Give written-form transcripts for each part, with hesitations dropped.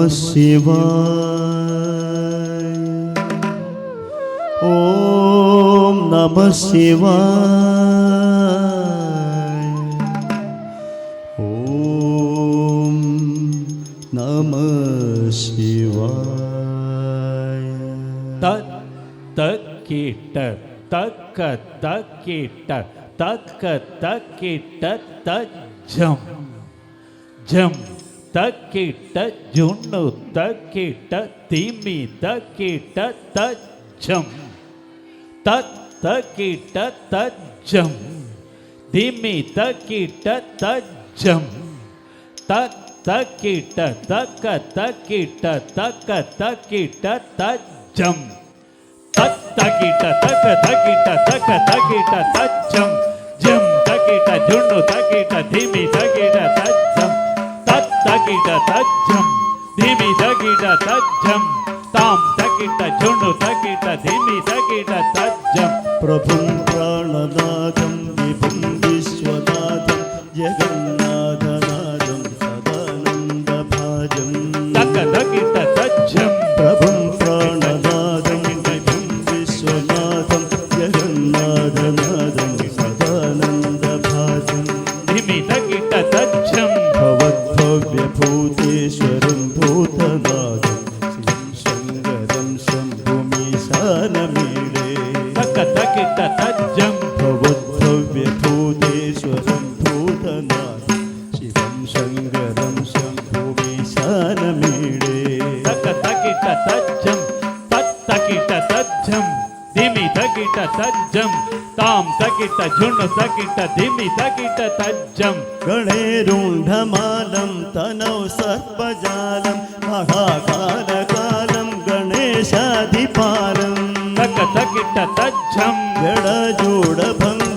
ശിവായ. ഓം നമഃ ശിവായ. ഓം നമഃ ശിവായ. തക്കിട്ട തക്ക തക്കിട്ട തക്ക തക്കിട്ട തജ്ജം ജം തക്കിട്ട ജുണ്ണു തക്കിട്ട തിമി തക്കിട്ട തജ്ജം തക്കിട്ട തജ്ജം തിമി തക്കിട്ട തജ്ജം തക്കിട്ട തക്ക തക്കിട്ട തക്ക തക്കിട്ട തജ്ജം തക്കിട്ട തക്ക തക്കിട്ട തക്ക തക്കിട്ട തജ്ജം ജം തക്കിട്ട ജുണ്ണു തക്കിട്ട ധിമി തക്കിട്ട തജ്ജം തക്കിട്ട തജ്ജം ധിമി തക്കിട്ട തജ്ജം താം തക്കിട്ട ജുണ്ണു തക്കിട്ട ധിമി തക്കിട്ട തജ്ജം. പ്രഭും പ്രാണനാഥം വിഭും വിശ്വനാഥം ജഗന്നാഥനാഥം സദാനന്ദഭാജം. തക്ക തക്കിട്ട തജ്ജം പ്രഭും പ്രാണനാഥം വിഭും വിശ്വനാഥം ജഗന്നാഥനാഥം സദാനന്ദഭാജം. ധിമി തക്കിട്ട തജ്ജം ഭവദ്ഭവ്യഭൂതേശ്വരം ഭൂതനാഥം ശങ്കരം ശംഭുമീശാനമീഡേ. തക്ക തക്കിട്ട തജ്ജം ഭവദ്ഭവ്യഭൂതേശ്വരം ഭൂതനാഥം ശിവം ശങ്കരം ശംഭുമീശാനമീഡേ. തക്ക തക്കിട്ട തജ്ജം തക്കിട്ട തജ്ജം ധിമി തക്കിട്ട തജ്ജം താം തക്കിട്ട ജുണ്ണു തക്കിട്ട ധിമി തക്കിട്ട തജ്ജം. ഗണേരുണ്ഠമാലം തനൗ സർപ്പജാലം മഹാകാലകാലം ഗണേശാധിപാലം. തക്ക തക്കിട്ട തജ്ജം ജഡജൂഢഭംഗോത്തരം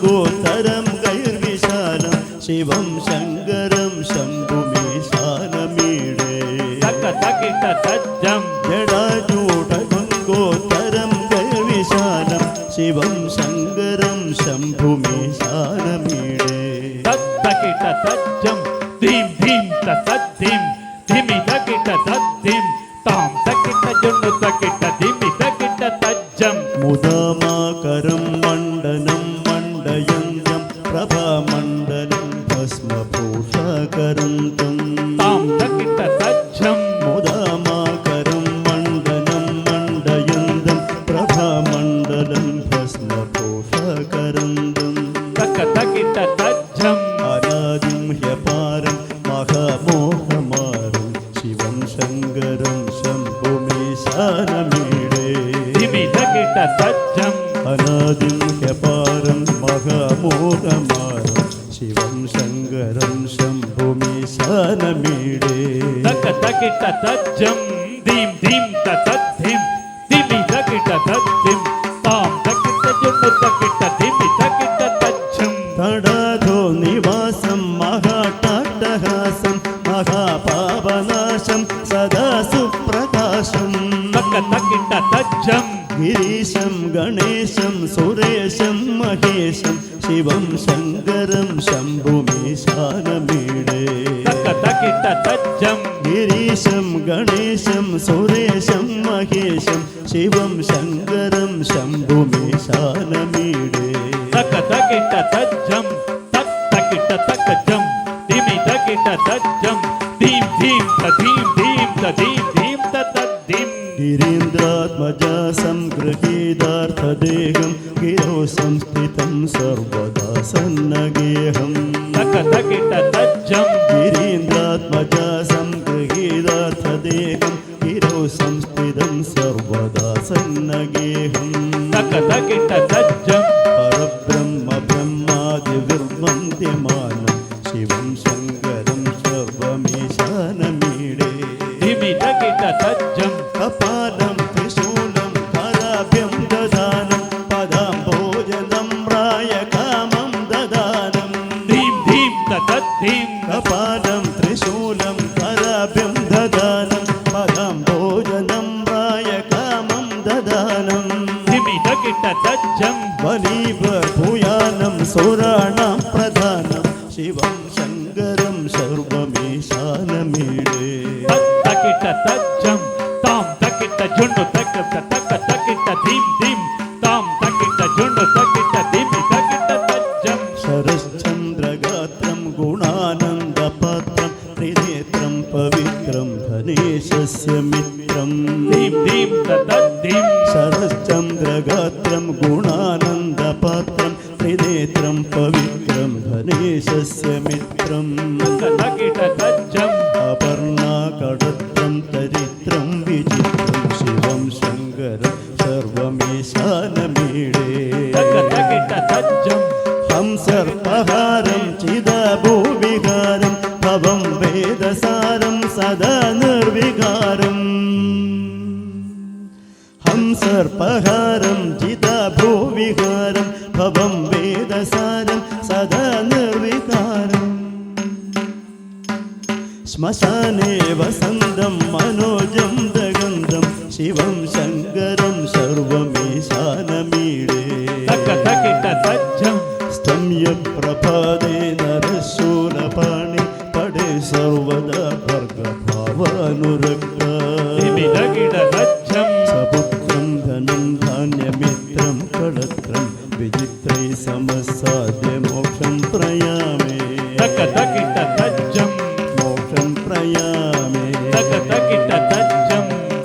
ഗൈർവിശാലം ശിവം ശങ്കരം ശംഭുമീശാനമീഡേ. തക്ക തക്കിട്ട തജ്ജം ജഡജൂഢഭംഗോത്തരം ഗൈർവിശാലം ശിവം ശങ്കരം ശംഭുമീശാനമീഡേ. തക്കിട്ട തജ്ജം ധീം ധീം തദ്ധിം ധിമി തക്കിട്ട തദ്ധിം താം തക്കിട്ട ജുണ്ണു തക്കിട്ട ധിമി തക്കിട്ട തജ്ജം. മുദാമാകരം മണ്ഡനം മണ്ഡയന്തം പ്രഭാമണ്ഡലം ഭസ്മഭൂഷകരന്തം. താം തക്കിട്ട തജ്ജം മുദാമാകരം മണ്ഡനം മണ്ഡയന്തം പ്രഭാമണ്ഡലം ഭസ്മഭൂഷകരന്തം. തക്ക തക്കിട്ട തജ്ജം അനാദിം ഹ്യപാരം മഹാമോഹമാരം ശിവം ശങ്കരം ശംഭുമീശാനമീഡേ. ധിമി തക്കിട്ട തജ്ജം അനാദിം ഹ്യപാരം മഹാമോഹമാരം ശിവം ശങ്കരം ശംഭുമീശാനമീഡേ. തക്ക തക്കിട്ട തജ്ജം ധീം ധീം തദ്ധിം ധിമി തക്കിട്ട തദ്ധിം താം തക്കിട്ട ജുണ്ണു തക്കിട്ട ധിമി തക്കിട്ട തജ്ജം. തടാധോ നിവാസം മഹാട്ടാട്ടഹാസം മഹാപാപനാശം സദാ സുപ്രകാശം. തക്ക തക്കിട്ട തജ്ജം ഗിരീശം ഗണേശം സുരേശം മഹേശം ശിവം ശങ്കരം ശംഭുമീശാനമീഡേ. തക്ക തക്കിട്ട തജ്ജം ഗിരീശം ഗണേശം സുരേശം മഹേശം ശിവം ശങ്കരം ശംഭുമീശാനമീഡേ. തക്ക തക്കിട്ട തജ്ജം തക്കിട്ട തക്കജം ധിമി തക്കിട്ട തജ്ജം ധീം ധീം തധീം ധീം തധീം ധീം തദ്ധിം. ഗിരീന്ദ്രാത്മജാ സംഗൃഹീതാർത്ഥദേഹം ഗിരോ സംസ്ഥിതം സർവദാ സന്നഗേഹം. തക്ക തക്കിട്ട തജ്ജം ഗിരീന്ദ്രാത്മജാ സംഗൃഹീതാർത്ഥദേഹം ഗിരോ സംസ്ഥിതം സർവദാ സന്നഗേഹം. തക്ക തക്കിട്ട തജ്ജം പരബ്രഹ്മ ബ്രഹ്മാദിവിർമന്ത്യമാനം ശിവം ശങ്കരം സർവമീശാനമീഡേ. ധിമി തക്കിട്ട തജ്ജം കപാലം ത്രിശൂലം പരാഭ്യം ദദാനം പദാംബോജനം രായകാമം ദദാനം. ധീം ധീം തദ്ധിം കപാലം ത്രിശൂലം പരാഭ്യം ദദാനം പദാംബോജനം രായകാമം ദദാനം. ധിമി തക്കിട്ട തജ്ജം ബലീഭൂയാനം സുരാണാം പ്രധാനം ശിവം ശങ്കരം സർവമീശാനമീഡേ. തക്കിട്ട తకిట జుండు తకిట తక తకిట ధీం ధీం తాం తకిట జుండు తకిట ధిమి తకిట తజ్జం శరశ్చంద్రగాత్రం గుణానందపాత్రం త్రినేత్రం పవిత్రం ధనేశస్య మిత్రం ధీం ధీం తద్ధిం శరశ్చంద్రగాత్రం గుణానందపాత్రం త్రినేత్రం పవిత్రం ధనేశస్య మిత్రం తకిట తజ్జం అపర్ణాకడత్రం దరిద్రం విచిత్రం శివం శంకరం సర్వమేశానమీడే తక తకిట తజ్జం హంసర్పహారం చిదభూవిహారం భవం వేదసారం సదా నిర్వికారం హంసర్పహారం చిదభూవిహారం భవం వేదసారం సదా నిర్వికారం శ్మశానే వసంతం మనోజం దగంధం శివం శంకరం సర్వమేశానమీడే తక తకిట తజ్జం स्तम्य प्रभादे नरशूलपाणि पडे सर्वदा भर्गभावानुरक्ता ధిమి తకిట తజ్జం सपुत्रं धनं धान्यमित्रं कळत्रं विचित्रै समसाद्य मोक्षं प्रयामे తక తకిట తజ్జం मोक्षं प्रयामे తక తకిట తజ్జం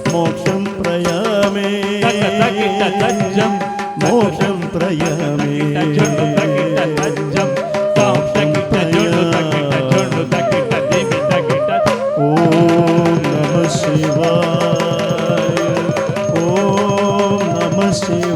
मोक्षं प्रयामे తక తకిట తజ్జం मोक्षं प्रयामे జుండు తకిట తజ్జం తాం తకిట జుండు తకిట జుండు తకిట ధిమి తకిట ॐ नमः शिवाय ॐ नमः शिवाय